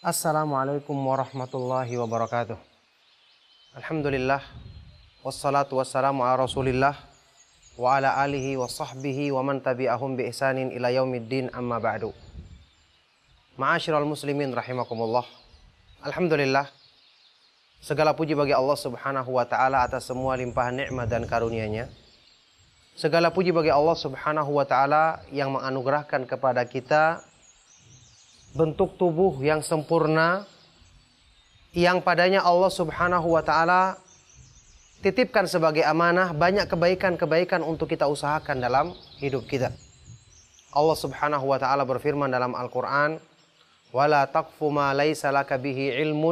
Assalamualaikum warahmatullahi wabarakatuh. Alhamdulillah, wassalatu wassalamu ala rasulillah wa ala alihi wa sahbihi wa man tabi'ahum bi ihsanin ila yaumiddin, amma ba'du. Ma'asyiral muslimin rahimakumullah. Alhamdulillah, segala puji bagi Allah subhanahu wa ta'ala atas semua limpahan nikmat dan karunia-Nya. Segala puji bagi Allah subhanahu wa ta'ala yang menganugerahkan kepada kita bentuk tubuh yang sempurna, yang padanya Allah subhanahu wa ta'ala titipkan sebagai amanah banyak kebaikan-kebaikan untuk kita usahakan dalam hidup kita. Allah subhanahu wa ta'ala berfirman dalam Al-Quran, وَلَا تَقْفُ مَا لَيْسَ لَكَ بِهِ عِلْمٌ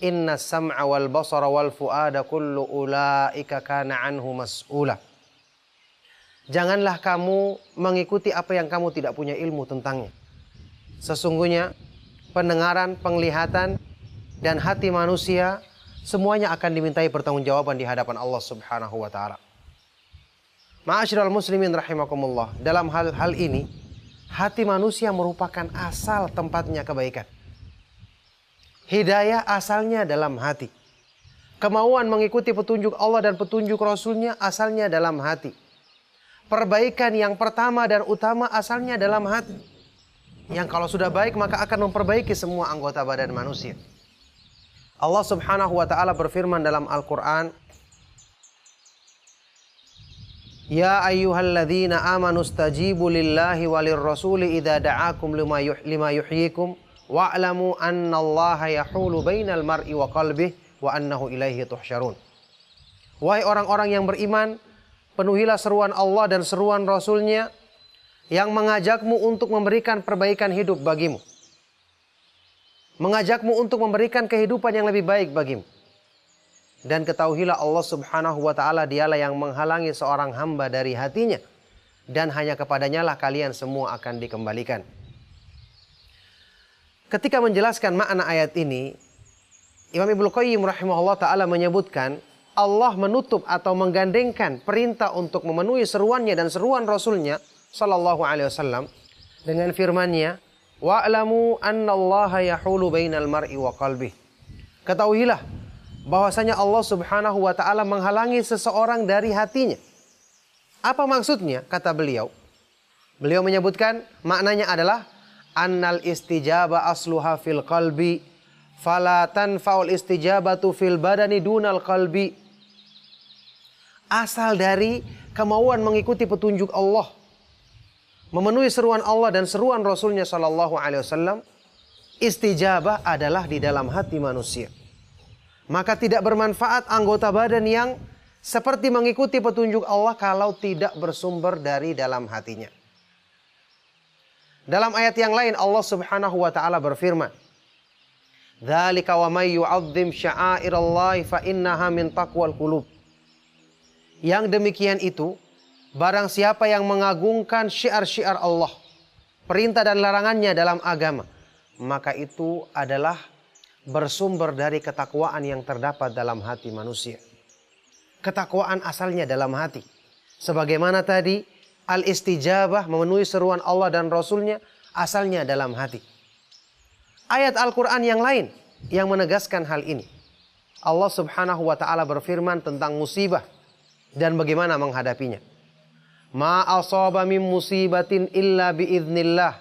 إِنَّ السَّمْعَ وَالْبَصَرَ وَالْفُؤَادَ كُلُّ أُولَئِكَ كَانَ عَنْهُ مَسْئُولًا. Janganlah kamu mengikuti apa yang kamu tidak punya ilmu tentangnya. Sesungguhnya pendengaran, penglihatan, dan hati manusia semuanya akan dimintai pertanggungjawaban di hadapan Allah subhanahu wa ta'ala. Ma'asyiral muslimin rahimakumullah. Dalam hal ini, hati manusia merupakan asal tempatnya kebaikan. Hidayah asalnya dalam hati. Kemauan mengikuti petunjuk Allah dan petunjuk Rasulnya asalnya dalam hati. Perbaikan yang pertama dan utama asalnya dalam hati. Yang kalau sudah baik maka akan memperbaiki semua anggota badan manusia. Allah subhanahu wa ta'ala berfirman dalam Al-Quran, Ya ayyuhalladzina amanu stajibu lillahi walir rasuli idha da'akum lima yuhyikum wa'lamu annallaha yahulu bainal mar'i wa qalbih wa annahu ilaihi tuhsyarun. Wahai orang-orang yang beriman, penuhilah seruan Allah dan seruan Rasulnya yang mengajakmu untuk memberikan perbaikan hidup bagimu. Mengajakmu untuk memberikan kehidupan yang lebih baik bagimu. Dan ketahuilah Allah subhanahu wa ta'ala dialah yang menghalangi seorang hamba dari hatinya. Dan hanya kepadanya lah kalian semua akan dikembalikan. Ketika menjelaskan makna ayat ini, Imam Ibnu Qayyim rahimahullah ta'ala menyebutkan, Allah menutup atau menggandengkan perintah untuk memenuhi seruannya dan seruan Rasulnya sallallahu alaihi wasallam dengan firman-Nya, wa'lamu annallaha yahulu bainal mar'i wa qalbih. Ketahuilah bahwasanya Allah subhanahu wa ta'ala menghalangi seseorang dari hatinya. Apa maksudnya? Kata beliau. Beliau menyebutkan maknanya adalah annal istijaba asluha fil qalbi fala tanfa'ul istijabatu fil badani dunal qalbi. Asal dari kemauan mengikuti petunjuk Allah, memenuhi seruan Allah dan seruan Rasulnya sallallahu alaihi wasallam, istijabah adalah di dalam hati manusia. Maka tidak bermanfaat anggota badan yang seperti mengikuti petunjuk Allah kalau tidak bersumber dari dalam hatinya. Dalam ayat yang lain Allah subhanahu wa ta'ala berfirman, Dzalika wa may yu'azzim sya'airallahi fa innaha min taqwal qulub. Yang demikian itu, barang siapa yang mengagungkan syiar-syiar Allah, perintah dan larangannya dalam agama, maka itu adalah bersumber dari ketakwaan yang terdapat dalam hati manusia. Ketakwaan asalnya dalam hati. Sebagaimana tadi, al-istijabah memenuhi seruan Allah dan Rasulnya asalnya dalam hati. Ayat Al-Quran yang lain yang menegaskan hal ini. Allah subhanahu wa ta'ala berfirman tentang musibah dan bagaimana menghadapinya. Ma asaba min musibatin illa biiznillah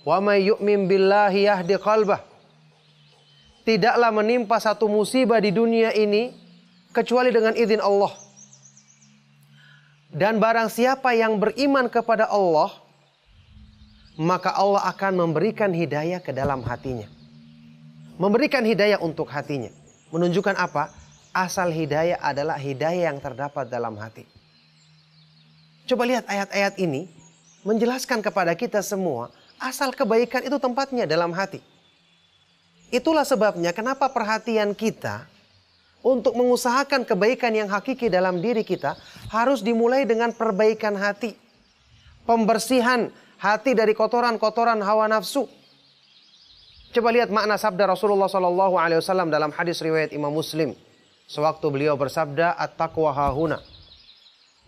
wa may yu'min billahi yahdi qalbah. Tidaklah menimpa satu musibah di dunia ini kecuali dengan izin Allah. Dan barang siapa yang beriman kepada Allah, maka Allah akan memberikan hidayah ke dalam hatinya. Memberikan hidayah untuk hatinya. Menunjukkan apa? Asal hidayah adalah hidayah yang terdapat dalam hati. Coba lihat ayat-ayat ini menjelaskan kepada kita semua asal kebaikan itu tempatnya dalam hati. Itulah sebabnya kenapa perhatian kita untuk mengusahakan kebaikan yang hakiki dalam diri kita harus dimulai dengan perbaikan hati. Pembersihan hati dari kotoran-kotoran hawa nafsu. Coba lihat makna sabda Rasulullah SAW dalam hadis riwayat Imam Muslim. Sewaktu beliau bersabda, at-taqwa hahuna.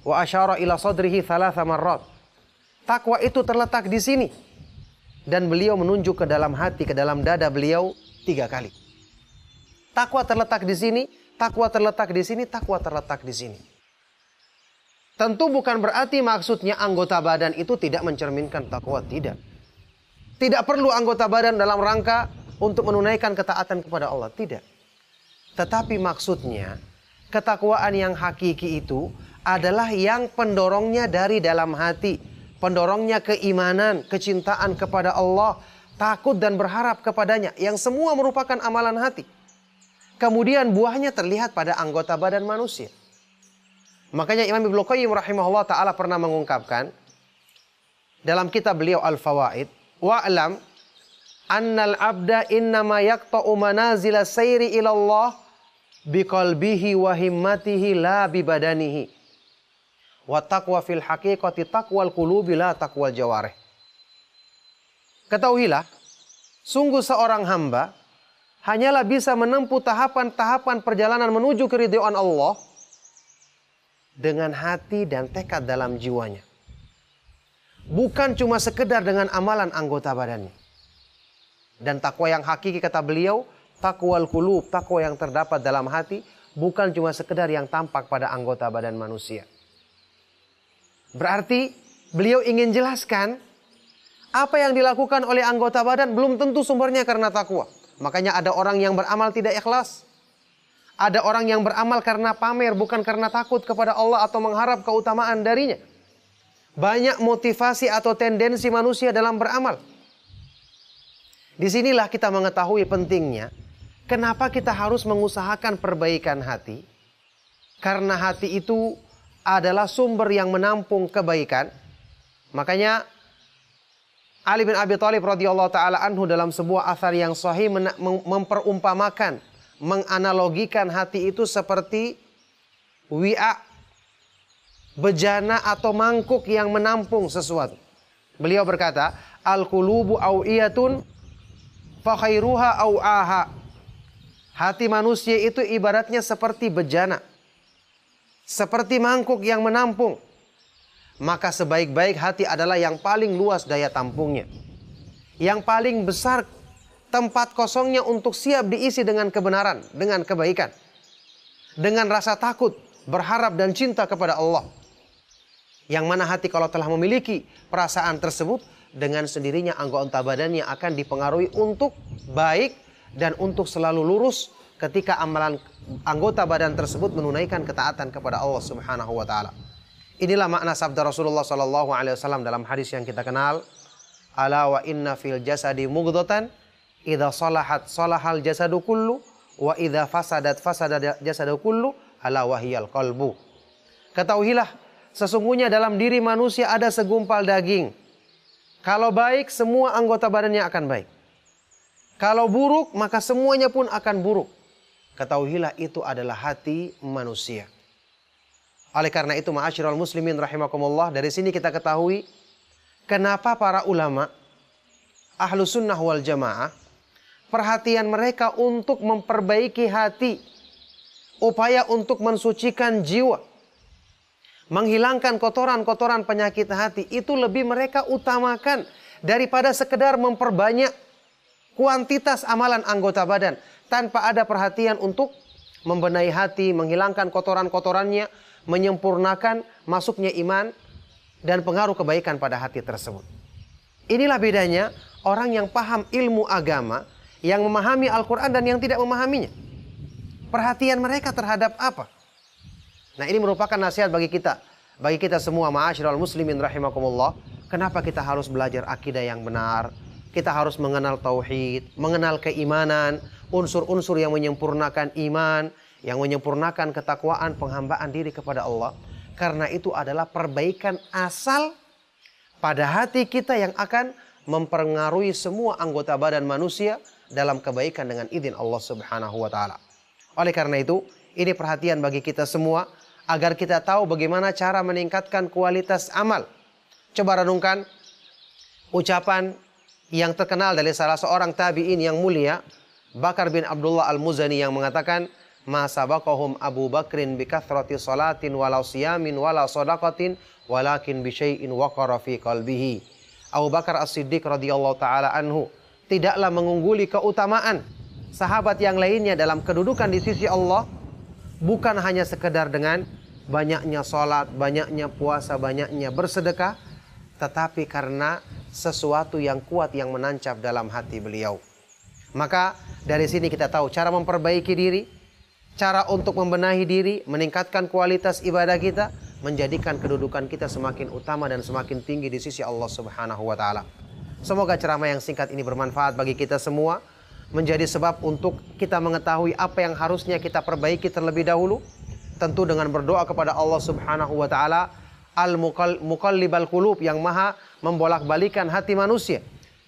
Wa asyara ila sadrihi thalatha marrat. Takwa itu terletak di sini. Dan beliau menunjuk ke dalam hati, ke dalam dada beliau 3 kali. Takwa terletak di sini, takwa terletak di sini, takwa terletak di sini. Tentu bukan berarti maksudnya anggota badan itu tidak mencerminkan takwa, tidak. Tidak perlu anggota badan dalam rangka untuk menunaikan ketaatan kepada Allah, tidak. Tetapi maksudnya ketakwaan yang hakiki itu adalah yang pendorongnya dari dalam hati, pendorongnya keimanan, kecintaan kepada Allah, takut dan berharap kepadanya, yang semua merupakan amalan hati. Kemudian buahnya terlihat pada anggota badan manusia. Makanya Imam Ibnu Qayyim rahimahullah ta'ala pernah mengungkapkan dalam kitab beliau Al-Fawaid, wa'lam annal abda innama yaqta'u manazila sayri ilallah biqalbihi wa himmatihi la bibadanihi. Wa taqwa fil haqiqati taqwal qulubi la taqwal jawarih. Ketahuilah, sungguh seorang hamba hanyalah bisa menempuh tahapan-tahapan perjalanan menuju keridhaan Allah dengan hati dan tekad dalam jiwanya. Bukan cuma sekedar dengan amalan anggota badannya. Dan takwa yang hakiki kata beliau, taqwal qulub, takwa yang terdapat dalam hati, bukan cuma sekedar yang tampak pada anggota badan manusia. Berarti beliau ingin jelaskan apa yang dilakukan oleh anggota badan belum tentu sumbernya karena takwa. Makanya ada orang yang beramal tidak ikhlas. Ada orang yang beramal karena pamer, bukan karena takut kepada Allah atau mengharap keutamaan darinya. Banyak motivasi atau tendensi manusia dalam beramal. Disinilah kita mengetahui pentingnya kenapa kita harus mengusahakan perbaikan hati. Karena hati itu adalah sumber yang menampung kebaikan. Makanya Ali bin Abi Thalib radhiyallahu taala anhu dalam sebuah athar yang sahih memperumpamakan, menganalogikan hati itu seperti wi'a, bejana atau mangkuk yang menampung sesuatu. Beliau berkata, al-qulubu aw'iyatun fa khairuha aw'aha. Hati manusia itu ibaratnya seperti bejana, seperti mangkuk yang menampung. Maka sebaik-baik hati adalah yang paling luas daya tampungnya, yang paling besar tempat kosongnya untuk siap diisi dengan kebenaran, dengan kebaikan, dengan rasa takut, berharap dan cinta kepada Allah. Yang mana hati kalau telah memiliki perasaan tersebut, dengan sendirinya anggota badannya akan dipengaruhi untuk baik dan untuk selalu lurus ketika amalan anggota badan tersebut menunaikan ketaatan kepada Allah Subhanahu wa taala. Inilah makna sabda Rasulullah sallallahu alaihi wasallam dalam hadis yang kita kenal, ala wa inna fil jasadi mughdatan idza salahat salahal jasadu kullu wa idza fasadat fasadat jasadu kullu ala wahiyal qalbu. Ketahuilah, sesungguhnya dalam diri manusia ada segumpal daging. Kalau baik, semua anggota badannya akan baik. Kalau buruk, maka semuanya pun akan buruk. Ketahuilah itu adalah hati manusia. Oleh karena itu, ma'asyiral muslimin rahimakumullah, dari sini kita ketahui kenapa para ulama Ahlus Sunnah wal Jamaah perhatian mereka untuk memperbaiki hati, upaya untuk mensucikan jiwa, menghilangkan kotoran-kotoran penyakit hati, itu lebih mereka utamakan daripada sekedar memperbanyak kuantitas amalan anggota badan tanpa ada perhatian untuk membenahi hati, menghilangkan kotoran-kotorannya, menyempurnakan masuknya iman dan pengaruh kebaikan pada hati tersebut. Inilah bedanya orang yang paham ilmu agama, yang memahami Al-Quran dan yang tidak memahaminya. Perhatian mereka terhadap apa? Nah, ini merupakan nasihat bagi kita semua, ma'asyiral muslimin rahimakumullah. Kenapa kita harus belajar akidah yang benar? Kita harus mengenal tauhid, mengenal keimanan, unsur-unsur yang menyempurnakan iman, yang menyempurnakan ketakwaan, penghambaan diri kepada Allah. Karena itu adalah perbaikan asal pada hati kita yang akan mempengaruhi semua anggota badan manusia dalam kebaikan dengan izin Allah Subhanahu wa taala. Oleh karena itu, ini perhatian bagi kita semua agar kita tahu bagaimana cara meningkatkan kualitas amal. Coba renungkan ucapan yang terkenal dari salah seorang tabi'in yang mulia, Bakar bin Abdullah Al-Muzani, yang mengatakan, ma sabaqahum Abu Bakrin bi kathrati salatin walau siyamin walau sadaqatin walakin bi syai'in waqara fi qalbihi. Abu Bakar As-Siddiq radhiyallahu taala anhu tidaklah mengungguli keutamaan sahabat yang lainnya dalam kedudukan di sisi Allah bukan hanya sekedar dengan banyaknya sholat, banyaknya puasa, banyaknya bersedekah, tetapi karena sesuatu yang kuat yang menancap dalam hati beliau. Maka dari sini kita tahu cara memperbaiki diri, cara untuk membenahi diri, meningkatkan kualitas ibadah kita, menjadikan kedudukan kita semakin utama dan semakin tinggi di sisi Allah Subhanahu wa taala. Semoga ceramah yang singkat ini bermanfaat bagi kita semua, menjadi sebab untuk kita mengetahui apa yang harusnya kita perbaiki terlebih dahulu, tentu dengan berdoa kepada Allah Subhanahu wa taala, Al-Muqallibal Qulub, yang maha membolak-balikan hati manusia.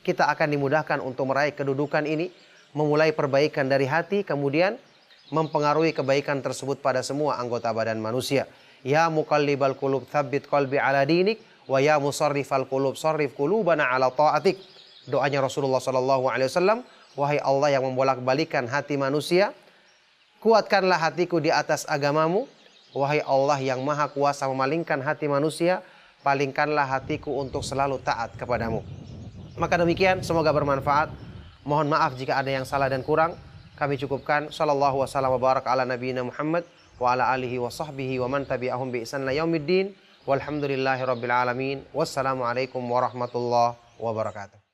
Kita akan dimudahkan untuk meraih kedudukan ini, memulai perbaikan dari hati, kemudian mempengaruhi kebaikan tersebut pada semua anggota badan manusia. Ya muqallibal qulub tsabbit qalbi ala dinik, wa ya musarrifal qulub sarrif qulubana ala ta'atik. Doanya Rasulullah sallallahu alaihi wasallam, wahai Allah yang membolak-balikan hati manusia, kuatkanlah hatiku di atas agamamu. Wahai Allah yang maha kuasa memalingkan hati manusia, palingkanlah hatiku untuk selalu taat kepadamu. Maka demikian, semoga bermanfaat. Mohon maaf jika ada yang salah dan kurang. Kami cukupkan. Sallallahu wasallam wa barak ala nabiyina Muhammad wa ala alihi wa sahbihi wa man tabi'ahum bi ihsan ila yaumiddin. Walhamdulillahi rabbil alamin. Wassalamualaikum warahmatullahi wabarakatuh.